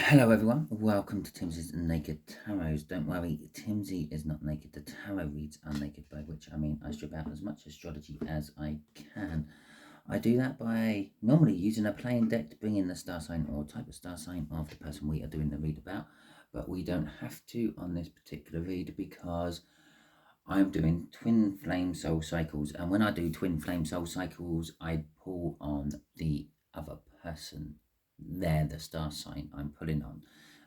Hello everyone, welcome to Timsy's Naked Tarot. Don't worry, Timsy is not naked. The tarot reads are naked, by which I mean I strip out as much astrology as I can. I do that by normally using a plain deck to bring in the star sign or type of star sign of the person we are doing the read about, but we don't have to on this particular read because I'm doing twin flame soul cycles, and when I do twin flame soul cycles, I pull on the other person. They're the star sign I'm pulling on.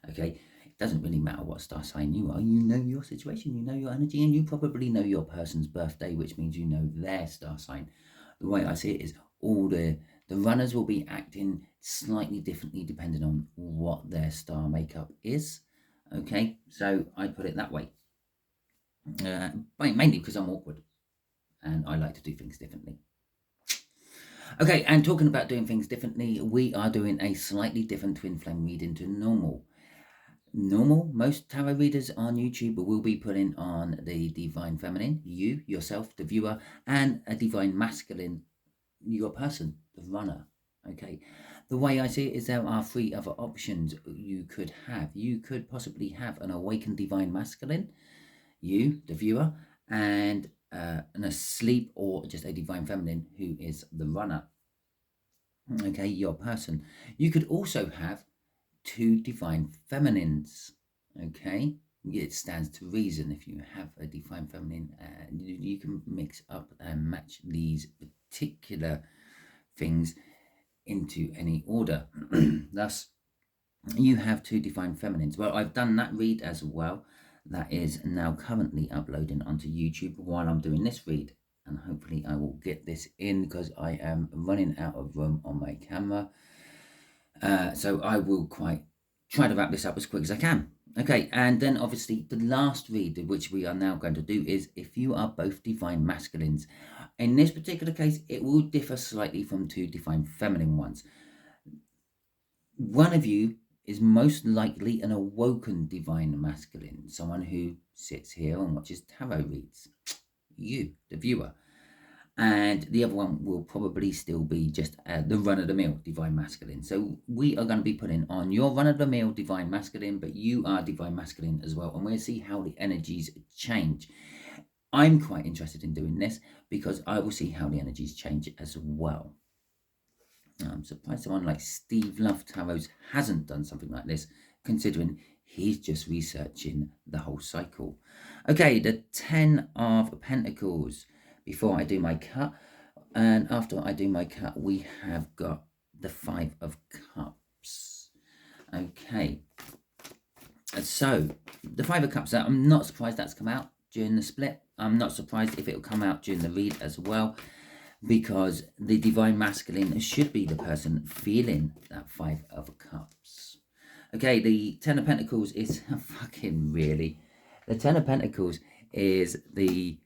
Okay, it doesn't really matter what star sign you are. You know your situation, you know your energy, and you probably know your person's birthday, which means you know their star sign. The way I see it is all the runners will be acting slightly differently depending on what their star makeup is. Okay, so I put it that way. Mainly because I'm awkward and I like to do things differently. Okay, and talking about doing things differently, we are doing a slightly different twin flame reading to normal. Most tarot readers on YouTube will be putting on the divine feminine, you, yourself, the viewer, and a divine masculine, your person, the runner. Okay, the way I see it is there are three other options you could have. You could possibly have an awakened divine masculine, you, the viewer, and an asleep or just a divine feminine who is the runner. Okay, your person. You could also have two divine feminines. Okay, it stands to reason if you have a divine feminine, you can mix up and match these particular things into any order. Thus, you have two divine feminines. Well, I've done that read as well. That is now currently uploading onto YouTube while I'm doing this read, and hopefully I will get this in because I am running out of room on my camera. So I will try to wrap this up as quick as I can. Okay, and then obviously the last read, which we are now going to do, is if you are both divine masculines. In this particular case, it will differ slightly from two divine feminine ones. One of you is most likely an awoken divine masculine, someone who sits here and watches tarot reads. You, the viewer. And the other one will probably still be just the run-of-the-mill divine masculine. So we are going to be putting on your run-of-the-mill divine masculine, but you are divine masculine as well, and we'll see how the energies change. I'm quite interested in doing this because I will see how the energies change as well. I'm surprised someone like Steve Love Tarots hasn't done something like this, considering he's just researching the whole cycle. Okay, the 10 of Pentacles. Before I do my cut, and after I do my cut, we have got the 5 of Cups. Okay, so the 5 of Cups, I'm not surprised that's come out during the split. I'm not surprised if it will come out during the read as well, because the divine masculine should be the person feeling that 5 of Cups. Okay, the 10 of Pentacles is fucking really. The 10 of Pentacles is the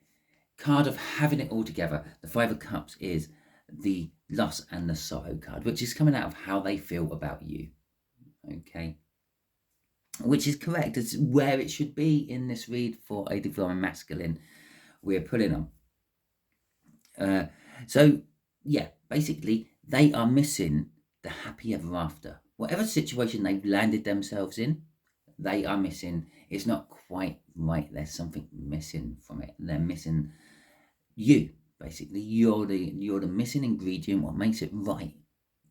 card of having it all together. The 5 of Cups is the loss and the sorrow card, which is coming out of how they feel about you. Okay, which is correct. It's where it should be in this read for a divine masculine we're pulling on. So yeah, basically they are missing the happy ever after. Whatever situation they've landed themselves in, they are missing. It's not quite right. There's something missing from it. They're missing you. Basically, you're the missing ingredient. What makes it right?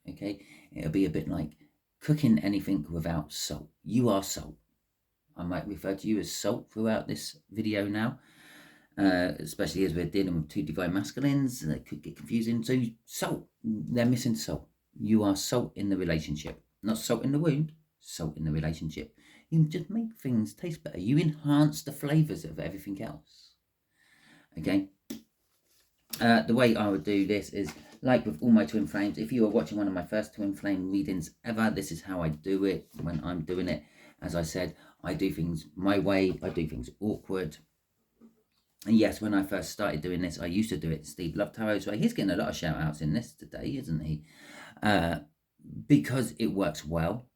Okay, it'll be a bit like cooking anything without salt. You are salt. I might refer to you as salt throughout this video now. Especially as we're dealing with two divine masculines, that could get confusing. So salt, they're missing salt. You are salt in the relationship, not salt in the wound, salt in the relationship. You just make things taste better. You enhance the flavors of everything else. Okay. The way I would do this is like with all my twin flames. If you are watching one of my first twin flame readings ever, this is how I do it when I'm doing it. As I said, I do things my way. I do things awkward. And yes, when I first started doing this, I used to do it Steve Love Tarot's way. He's getting a lot of shout outs in this today, isn't he? Because it works well.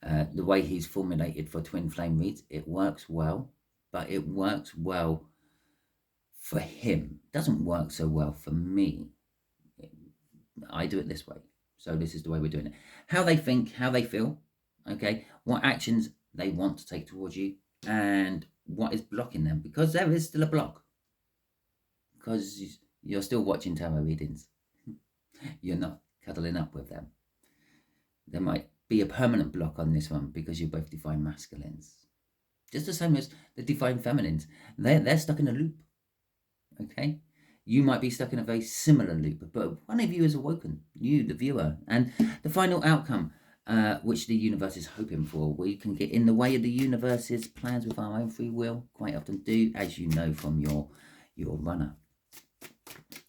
The way he's formulated for twin flame reads, it works well, but it works well for him. It doesn't work so well for me. I do it this way. So this is the way we're doing it. How they think, how they feel, Okay, what actions they want to take towards you, and what is blocking them, because there is still a block. Because you're still watching tarot readings. You're not cuddling up with them. There might be a permanent block on this one because you're both divine masculines. Just the same as the divine feminines. They're stuck in a loop. Okay? You might be stuck in a very similar loop, but one of you is awoken, you, the viewer. And the final outcome, which the universe is hoping for, we can get in the way of the universe's plans with our own free will, quite often do, as you know from your runner.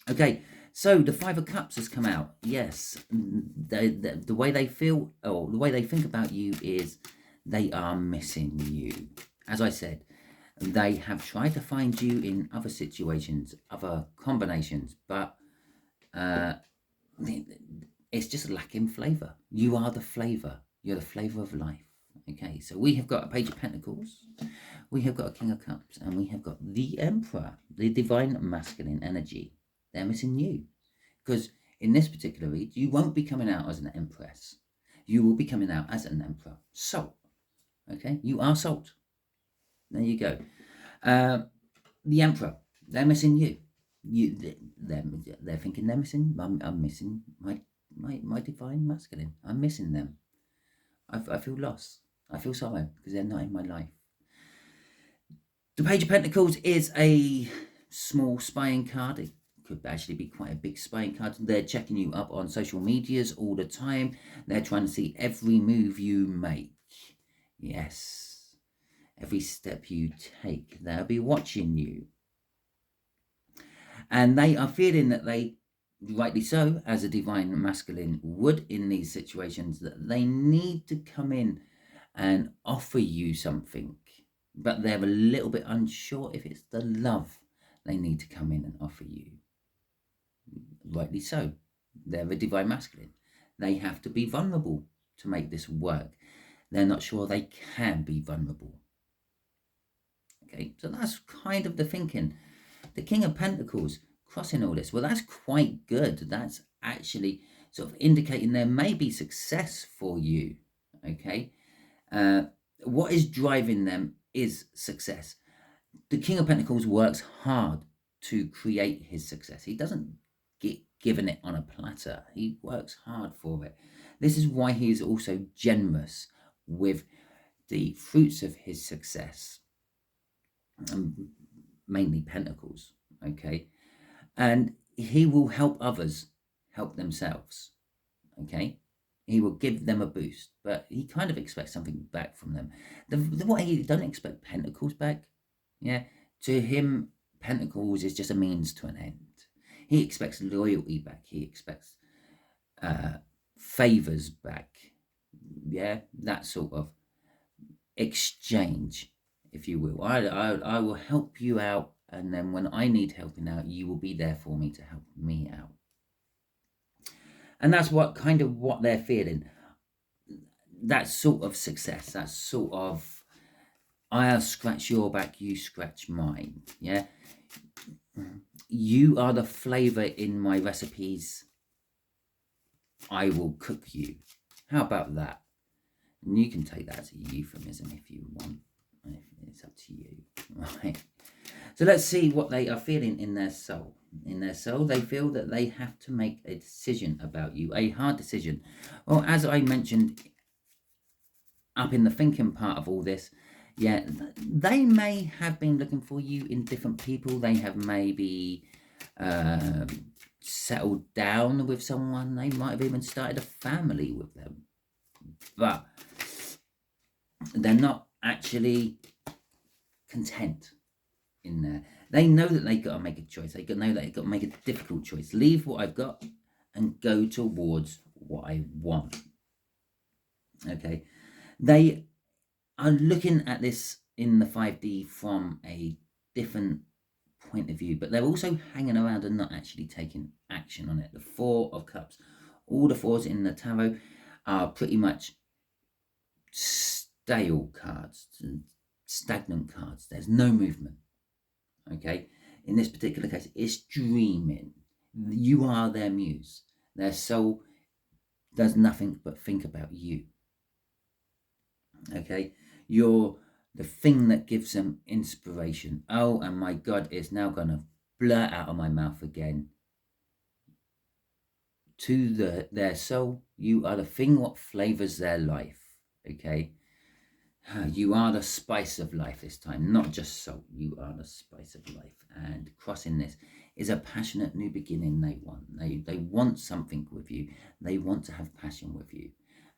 Okay, so the Five of Cups has come out. Yes, the way they feel, or the way they think about you, is they are missing you. As I said, they have tried to find you in other situations, other combinations, but it's just lacking flavour. You are the flavour. You're the flavour of life. Okay, so we have got a Page of Pentacles, we have got a King of Cups, and we have got the Emperor, the divine masculine energy. They're missing you. Because in this particular read, you won't be coming out as an Empress. You will be coming out as an Emperor. Salt. Okay, you are salt. There you go. The Emperor, they're missing you. They're thinking they're missing. I'm missing my divine masculine. I'm missing them. I feel lost. I feel sorrow because they're not in my life. The Page of Pentacles is a small spying card. It could actually be quite a big spying card. They're checking you up on social medias all the time. They're trying to see every move you make. Yes. Every step you take. They'll be watching you. And they are feeling that they, rightly so, as a divine masculine would in these situations, that they need to come in and offer you something. But they're a little bit unsure if it's the love they need to come in and offer you. Rightly so. They're a divine masculine. They have to be vulnerable to make this work. They're not sure they can be vulnerable. Okay, so that's kind of the thinking. The King of Pentacles crossing all this. Well, that's quite good. That's actually sort of indicating there may be success for you. Okay, what is driving them is success. The King of Pentacles works hard to create his success. He doesn't get given it on a platter. He works hard for it. This is why he is also generous with the fruits of his success, mainly pentacles. Okay, and he will help others help themselves. Okay, he will give them a boost, but he kind of expects something back from them. The way he don't expect pentacles back. Yeah, to him, pentacles is just a means to an end. He expects loyalty back. He expects favors back. Yeah, that sort of exchange, if you will. I will help you out, and then when I need helping out, you will be there for me to help me out. And that's what they're feeling. That sort of success, that sort of, I'll scratch your back, you scratch mine. Yeah, you are the flavor in my recipes. I will cook you. How about that? And you can take that as a euphemism if you want. It's up to you. Right. So let's see what they are feeling in their soul. In their soul, they feel that they have to make a decision about you, a hard decision. Well, as I mentioned up in the thinking part of all this, yeah, they may have been looking for you in different people. They have maybe settled down with someone. They might have even started a family with them. But they're not actually content in there. They know that they've got to make a choice. They know that they've got to make a difficult choice. Leave what I've got and go towards what I want. Okay. They are looking at this in the 5D from a different point of view, but they're also hanging around and not actually taking action on it. The Four of Cups. All the fours in the tarot are pretty much stale cards, stagnant cards. There's no movement. Okay, in this particular case, it's dreaming. You are their muse. Their soul does nothing but think about you. Okay, you're the thing that gives them inspiration. Oh, and my God, it's now going to blurt out of my mouth again. To their soul, you are the thing what flavors their life. Okay, you are the spice of life this time, not just salt. You are the spice of life. And crossing this is a passionate new beginning they want. They want something with you. They want to have passion with you.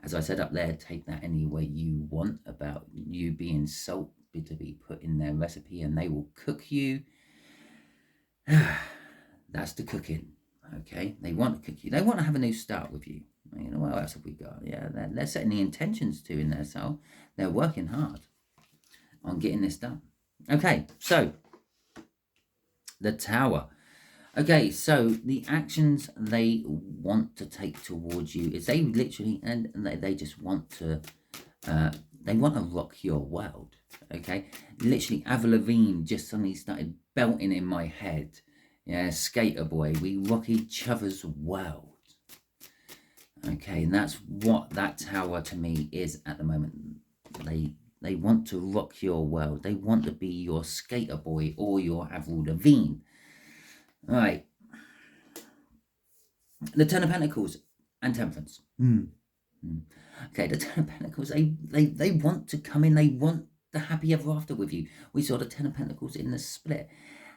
As I said up there, take that any way you want about you being salt to be put in their recipe, and they will cook you. That's the cooking. Okay, they want to cook you. They want to have a new start with you. You know, what else have we got? Yeah, they're setting the intentions to in their soul. They're working hard on getting this done. Okay, so the Tower. Okay, so the actions they want to take towards you is they literally, and they just want to, they want to rock your world. Okay, literally, Avril Lavigne just suddenly started belting in my head. Yeah, Skater Boy, we rock each other's world. Okay, and that's what that Tower to me is at the moment. They want to rock your world. They want to be your Skater Boy or your Avril Lavigne. All right. The Ten of Pentacles and Temperance. Okay, the Ten of Pentacles, they want to come in. They want the happy ever after with you. We saw the Ten of Pentacles in the split.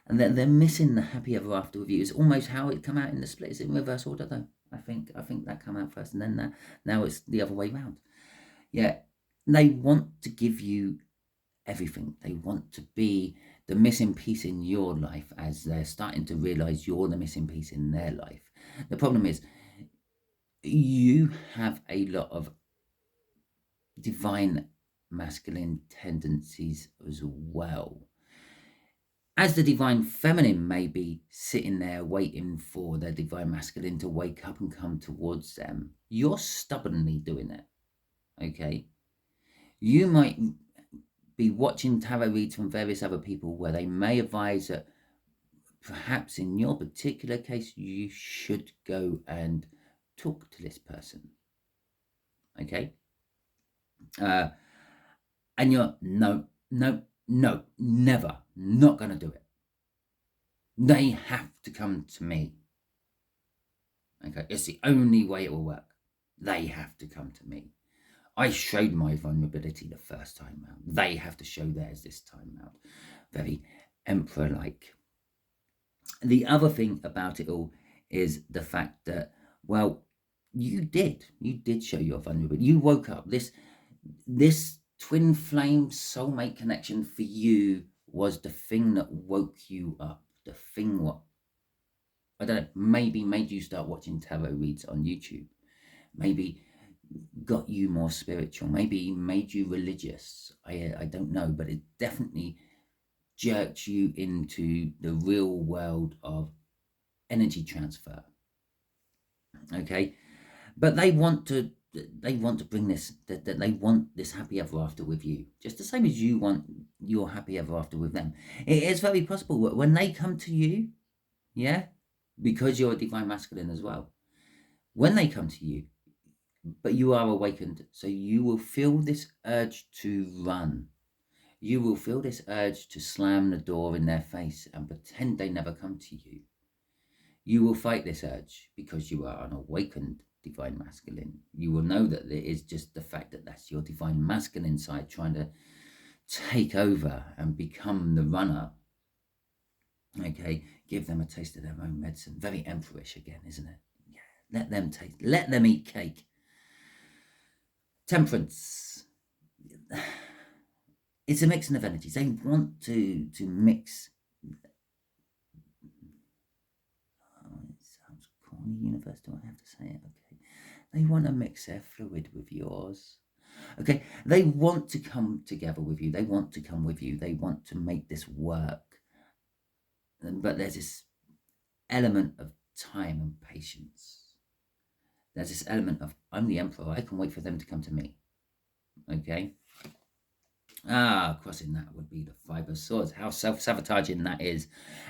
And they're missing the happy ever after with you. It's almost how it come out in the split. It's in reverse order though. I think that come out first, and then now it's the other way round. Yeah, they want to give you everything. They want to be the missing piece in your life as they're starting to realize you're the missing piece in their life. The problem is you have a lot of divine masculine tendencies as well. As the divine feminine may be sitting there waiting for their divine masculine to wake up and come towards them, you're stubbornly doing it. Okay? You might be watching tarot reads from various other people where they may advise that perhaps in your particular case, you should go and talk to this person. Okay? And you're, no, never, not going to do it. They have to come to me. Okay, it's the only way it will work. They have to come to me. I showed my vulnerability the first time round. They have to show theirs this time round. Very emperor-like. The other thing about it all is the fact that, well, you did show your vulnerability. You woke up. This twin flame soulmate connection for you was the thing that woke you up. The thing what, I don't know, maybe made you start watching tarot reads on YouTube. Maybe got you more spiritual. Maybe made you religious. I don't know, but it definitely jerked you into the real world of energy transfer. Okay, but they want to bring this, that they want this happy ever after with you, just the same as you want your happy ever after with them. It is very possible when they come to you, yeah, because you're a divine masculine as well, when they come to you, but you are awakened, so you will feel this urge to run. You will feel this urge to slam the door in their face and pretend they never come to you. You will fight this urge because you are an awakened divine masculine. You will know that it is just the fact that that's your divine masculine side trying to take over and become the runner. Okay, give them a taste of their own medicine. Very emperorish again, isn't it? Yeah, let them taste, let them eat cake. Temperance. It's a mixing of energies. They want to mix. Oh, it sounds corny, universe. Do I have to say it? Okay. They want to mix their fluid with yours. Okay. They want to come together with you. They want to come with you. They want to make this work. But there's this element of time and patience. There's this element of, I'm the emperor. I can wait for them to come to me. Okay. Crossing that would be the Five of Swords. How self-sabotaging that is,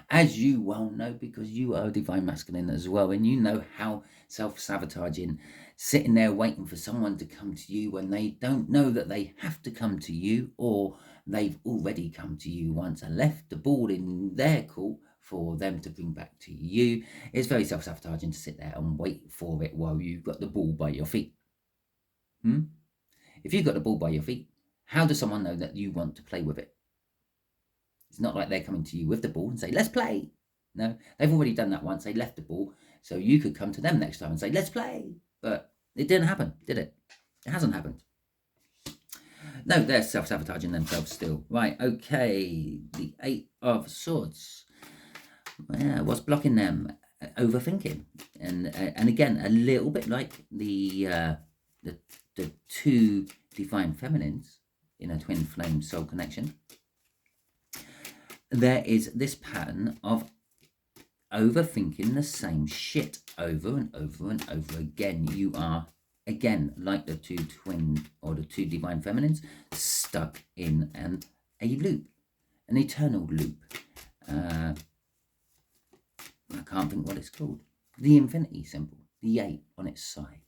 as you well know, because you are a divine masculine as well, and you know how self-sabotaging sitting there waiting for someone to come to you when they don't know that they have to come to you, or they've already come to you once and left the ball in their court for them to bring back to you. It's very self-sabotaging to sit there and wait for it while you've got the ball by your feet. If you've got the ball by your feet, how does someone know that you want to play with it? It's not like they're coming to you with the ball and say, let's play. No, they've already done that once. They left the ball. So you could come to them next time and say, let's play. But it didn't happen, did it? It hasn't happened. No, they're self-sabotaging themselves still. Right, okay. The Eight of Swords. What's blocking them? Overthinking. And again, a little bit like the two divine feminines in a twin flame soul connection, there is this pattern of overthinking the same shit over and over and over again. You are, again, like the two twin or the two divine feminines, stuck in a loop, an eternal loop. I can't think what it's called. The infinity symbol, the 8 on its side.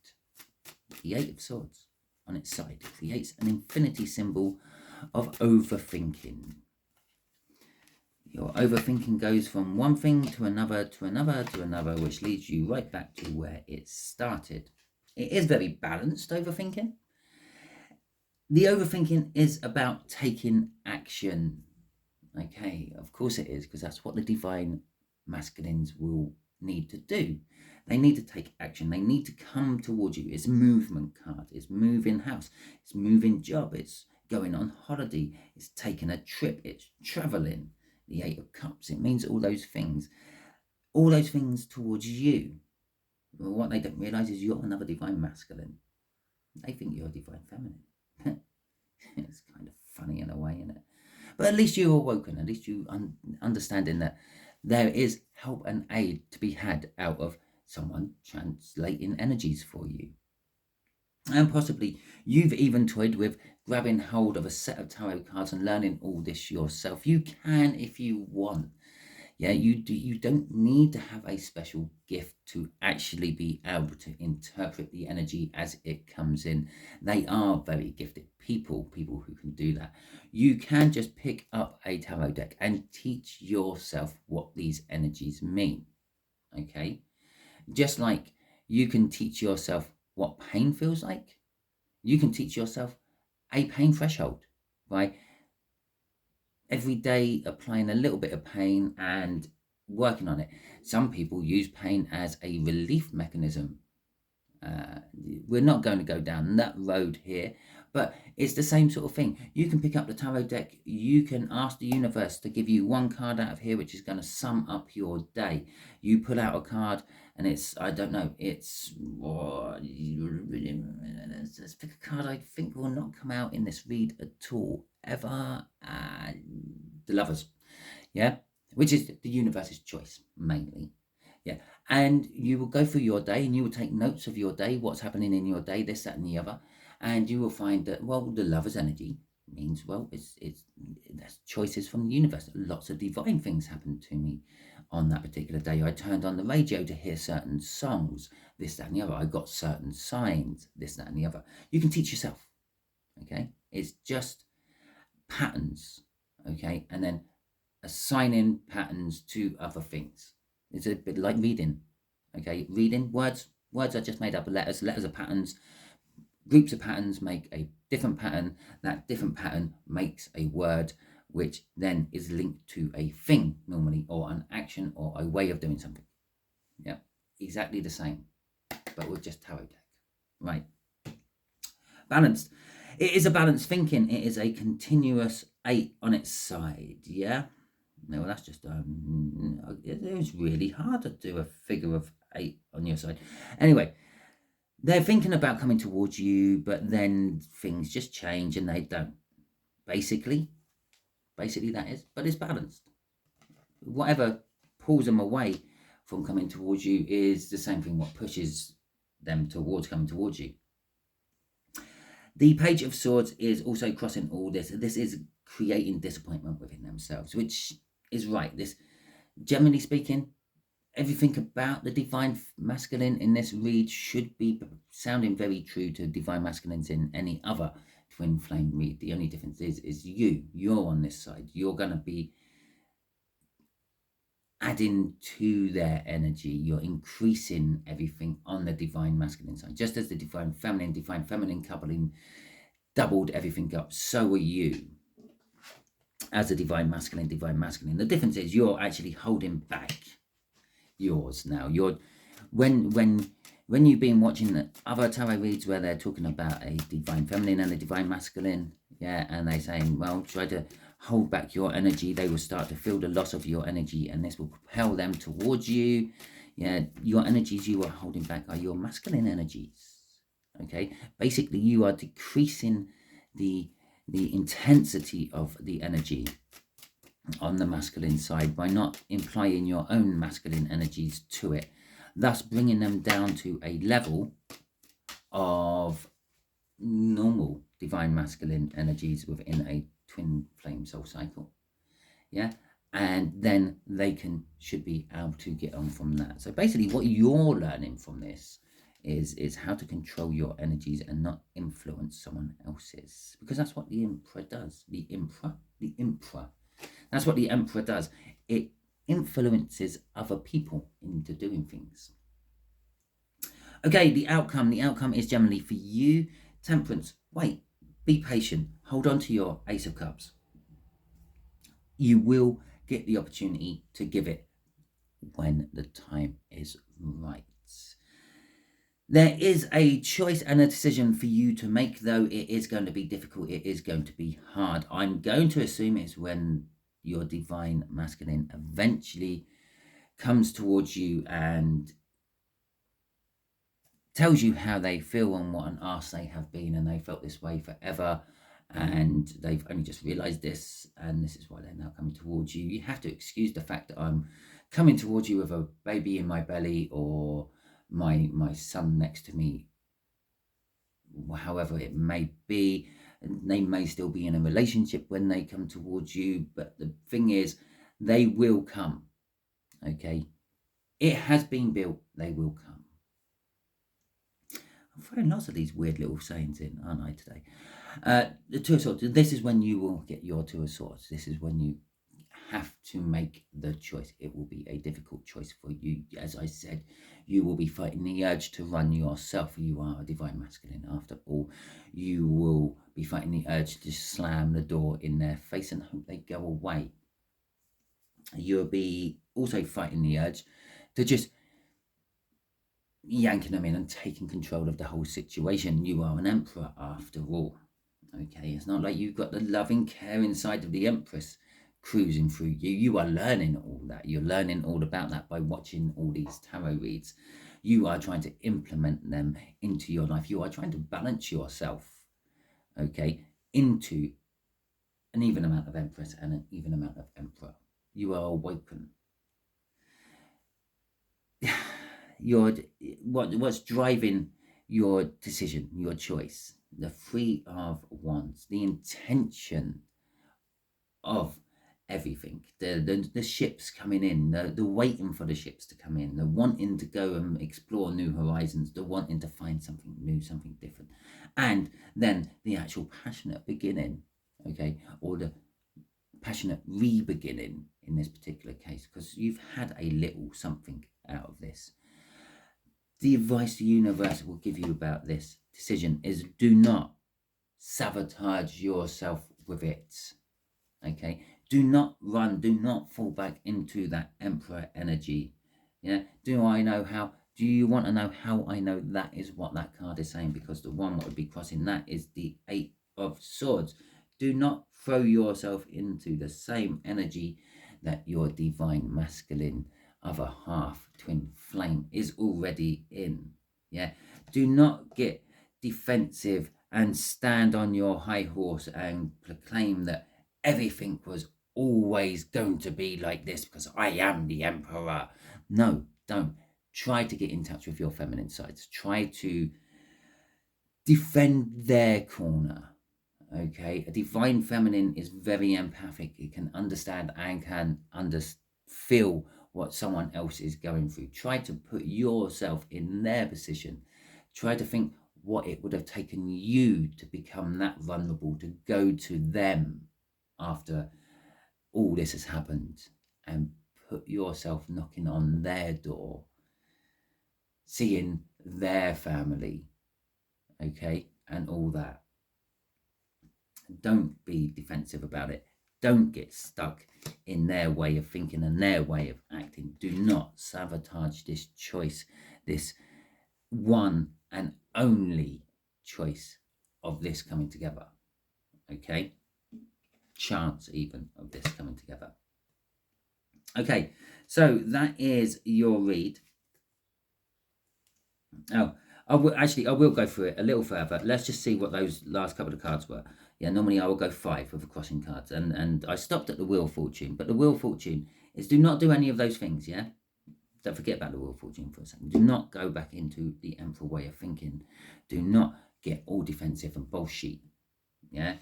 The 8 of Swords on its side creates an infinity symbol of overthinking. Your overthinking goes from one thing to another, to another, to another, which leads you right back to where it started. It is very balanced overthinking. The overthinking is about taking action. Okay, of course it is, because that's what the divine masculines will need to do. They need to take action. They need to come towards you. It's movement card. It's moving house. It's moving job. It's going on holiday. It's taking a trip. It's traveling. The 8 of Cups. It means all those things. All those things towards you. Well, what they don't realise is you're another divine masculine. They think you're a divine feminine. It's kind of funny in a way, isn't it? But at least you're awoken. At least you understanding that there is help and aid to be had out of someone translating energies for you. And possibly you've even toyed with grabbing hold of a set of tarot cards and learning all this yourself. You can if you want. Yeah, you don't need to have a special gift to actually be able to interpret the energy as it comes in. They are very gifted people who can do that. You can just pick up a tarot deck and teach yourself what these energies mean. Okay? Just like you can teach yourself what pain feels like, you can teach yourself a pain threshold by every day applying a little bit of pain and working on it. Some people use pain as a relief mechanism. We're not going to go down that road here, but it's the same sort of thing. You can pick up the tarot deck. You can ask the universe to give you one card out of here, which is going to sum up your day. You pull out a card and it's, I don't know, it's, let's pick a card I think will not come out in this read at all, ever. The Lovers, yeah, which is the universe's choice, mainly. Yeah, and you will go through your day and you will take notes of your day, what's happening in your day, this, that, and the other, and you will find that, well, the Lover's energy means, well, that's choices from the universe. Lots of divine things happened to me on that particular day. I turned on the radio to hear certain songs, this, that, and the other. I got certain signs, this, that, and the other. You can teach yourself, okay? It's just patterns, okay, and then assigning patterns to other things. It's a bit like reading, okay? Reading, words are just made up of letters. Letters are patterns. Groups of patterns make a different pattern. That different pattern makes a word, which then is linked to a thing normally, or an action, or a way of doing something. Yeah, exactly the same, but with just tarot deck, right? Balanced. It is a balanced thinking. It is a continuous 8 on its side, yeah? No, that's just, it was really hard to do a figure of 8 on your side. Anyway, they're thinking about coming towards you, but then things just change and they don't. Basically that is, but it's balanced. Whatever pulls them away from coming towards you is the same thing what pushes them towards coming towards you. The Page of Swords is also crossing all this. This is creating disappointment within themselves, which is right. This, generally speaking, everything about the Divine Masculine in this read should be sounding very true to Divine Masculines in any other Twin Flame read. The only difference is you're on this side. You're going to be adding to their energy. You're increasing everything on the Divine Masculine side. Just as the Divine Feminine coupling doubled everything up, so are you as a Divine Masculine. The difference is you're actually holding back yours now. You're when you've been watching the other tarot reads where they're talking about a Divine Feminine and a Divine Masculine, yeah, and they're saying, well, try to hold back your energy, they will start to feel the loss of your energy, and this will propel them towards you. Yeah, your energies you are holding back are your masculine energies. Okay, basically you are decreasing the intensity of the energy on the masculine side by not implying your own masculine energies to it, thus bringing them down to a level of normal Divine Masculine energies within a Twin Flame soul cycle. Yeah, and then they should be able to get on from that. So basically what you're learning from this is how to control your energies and not influence someone else's, because that's what the Emperor does. The Emperor, that's what the Emperor does. It influences other people into doing things. Okay, the outcome is generally for you, Temperance. Wait, be patient, hold on to your Ace of Cups. You will get the opportunity to give it when the time is right. There is a choice and a decision for you to make, though it is going to be difficult, it is going to be hard. I'm going to assume it's when your Divine Masculine eventually comes towards you and tells you how they feel and what an arse they have been, and they felt this way forever, and they've only just realized this, and this is why they're now coming towards you. You have to excuse the fact that I'm coming towards you with a baby in my belly, or my son next to me, however it may be. They may still be in a relationship when they come towards you, but the thing is, they will come. Okay, it has been built, they will come. I'm throwing lots of these weird little sayings in, aren't I, today? The Two of Swords, this is when you will get your Two of Swords. This is when you have to make the choice. It will be a difficult choice for you. As I said, you will be fighting the urge to run yourself. You are a Divine Masculine after all. You will be fighting the urge to slam the door in their face and hope they go away. You'll be also fighting the urge to just yanking them in and taking control of the whole situation. You are an Emperor after all. Okay, it's not like you've got the loving, caring side of the Empress cruising through you. You are learning all that. You're learning all about that by watching all these tarot reads. You are trying to implement them into your life. You are trying to balance yourself, okay, into an even amount of Empress and an even amount of Emperor. You are awoken. What's driving your decision, your choice? The Three of Wands, the intention of everything, the ships coming in, the waiting for the ships to come in, the wanting to go and explore new horizons, the wanting to find something new, something different, and then the actual passionate beginning, okay, or the passionate re-beginning in this particular case, because you've had a little something out of this. The advice the universe will give you about this decision is do not sabotage yourself with it. Okay, do not run, do not fall back into that Emperor energy. Yeah, do you want to know how I know that is what that card is saying? Because the one that would be crossing that is the Eight of Swords. Do not throw yourself into the same energy that your Divine Masculine other half, Twin Flame, is already in. Yeah, do not get defensive and stand on your high horse and proclaim that everything was always going to be like this because I am the Emperor. No, don't. Try to get in touch with your feminine sides. Try to defend their corner. Okay, a divine feminine is very empathic. It can understand and can feel what someone else is going through. Try to put yourself in their position. Try to think what it would have taken you to become that vulnerable, to go to them after all this has happened, and put yourself knocking on their door, seeing their family, okay, and all that. Don't be defensive about it. Don't get stuck in their way of thinking and their way of acting. Do not sabotage this choice, this one and only choice of this coming together. Okay? Chance even of this coming together. Okay, so that is your read. Oh, I will go through it a little further. Let's just see what those last couple of cards were. Yeah, normally I will go 5 with the crossing cards, and I stopped at the Wheel of Fortune, but the Wheel of Fortune is do not do any of those things, yeah? Don't forget about the Wheel of Fortune for a second. Do not go back into the Emperor way of thinking. Do not get all defensive and bullshit, yeah?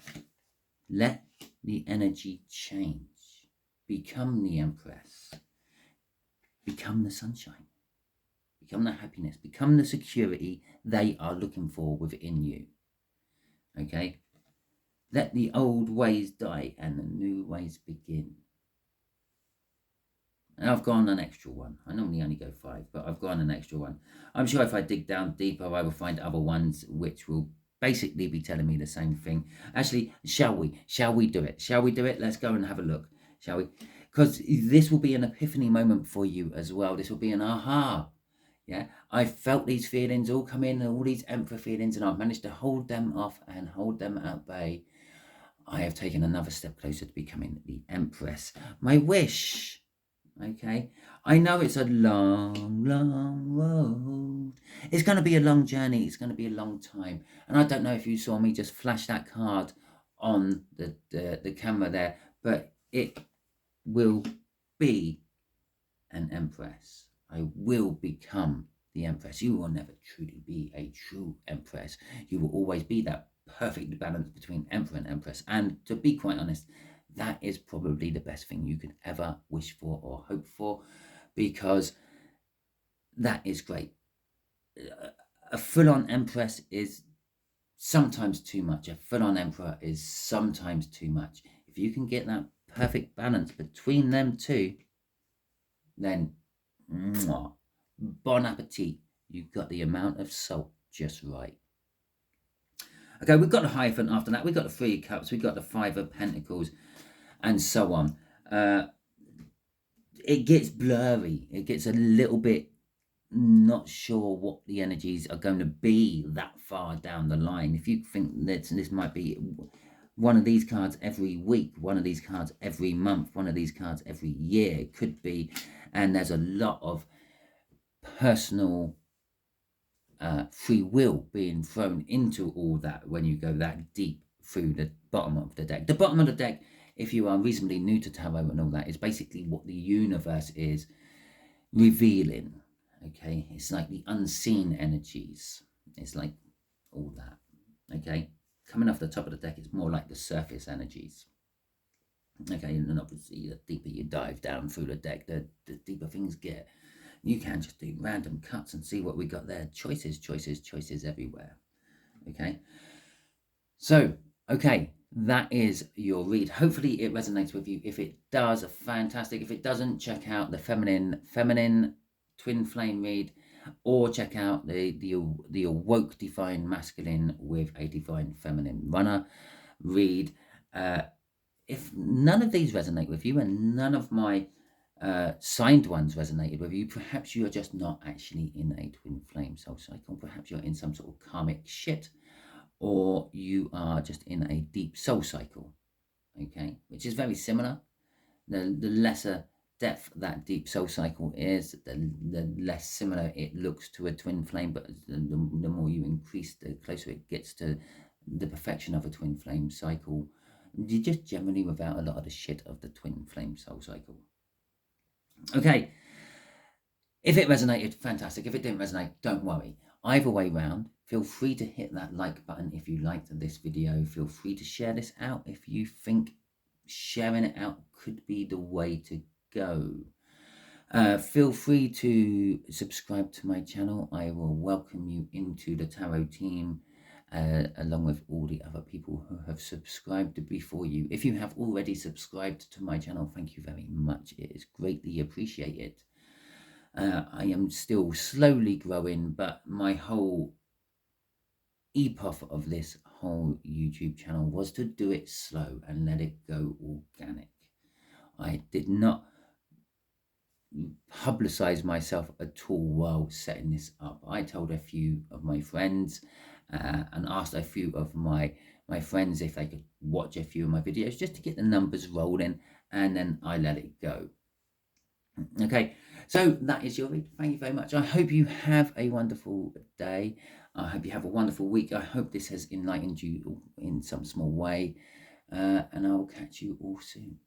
Let the energy change. Become the Empress. Become the sunshine. Become the happiness. Become the security they are looking for within you. Okay? Let the old ways die and the new ways begin. And I've gone an extra one. I normally only go 5, but I've gone an extra one. I'm sure if I dig down deeper, I will find other ones which will basically be telling me the same thing. Actually, shall we? Shall we do it? Shall we do it? Let's go and have a look. Shall we? Because this will be an epiphany moment for you as well. This will be an aha. Yeah, I felt these feelings all come in, all these Emperor feelings, and I've managed to hold them off and hold them at bay. I have taken another step closer to becoming the Empress. My wish. Okay, I know it's a long, long road. It's going to be a long journey. It's going to be a long time. And I don't know if you saw me just flash that card on the camera there, but it will be an Empress. I will become the Empress. You will never truly be a true Empress. You will always be that perfect balance between Emperor and Empress. And to be quite honest, that is probably the best thing you could ever wish for or hope for, because that is great. A full-on Empress is sometimes too much. A full-on Emperor is sometimes too much. If you can get that perfect balance between them two, then bon appetit. You've got the amount of salt just right. Okay, we've got the Hierophant after that. We've got the 3 of Cups. We've got the 5 of Pentacles, and so on. It gets blurry. It gets a little bit not sure what the energies are going to be that far down the line. If you think that this might be one of these cards every week, one of these cards every month, one of these cards every year, it could be. And there's a lot of personal free will being thrown into all that when you go that deep through the bottom of the deck. The bottom of the deck, if you are reasonably new to tarot and all that, is basically what the universe is revealing. Okay, it's like the unseen energies. It's like all that. Okay, coming off the top of the deck, it's more like the surface energies. Okay, and obviously the deeper you dive down through the deck, the deeper things get. You can just do random cuts and see what we got there. Choices, choices, choices everywhere. Okay, so okay, that is your read. Hopefully it resonates with you. If it does, fantastic. If it doesn't, check out the feminine twin flame read, or check out the awoke divine masculine with a divine feminine runner read. If none of these resonate with you, and none of my signed ones resonated with you, perhaps you are just not actually in a twin flame soul cycle. Perhaps you're in some sort of karmic shit, or you are just in a deep soul cycle. Okay, which is very similar. The lesser depth that deep soul cycle is, the less similar it looks to a twin flame, but the more you increase, the closer it gets to the perfection of a twin flame cycle. You just generally without a lot of the shit of the twin flame soul cycle. Okay, if it resonated, fantastic. If it didn't resonate, don't worry. Either way round, Feel free to hit that like button if you liked this video. Feel free to share this out if you think sharing it out could be the way to go. Feel free to subscribe to my channel. I will welcome you into the tarot team, along with all the other people who have subscribed before you. If you have already subscribed to my channel, thank you very much. It is greatly appreciated. I am still slowly growing, but my whole ethos of this whole YouTube channel was to do it slow and let it go organic. I did not publicize myself at all while setting this up. I told a few of my friends and asked a few of my friends if they could watch a few of my videos just to get the numbers rolling, and then I let it go. Okay, so that is your read. Thank you very much. I hope you have a wonderful day. I hope you have a wonderful week. I hope this has enlightened you in some small way, and I will catch you all soon.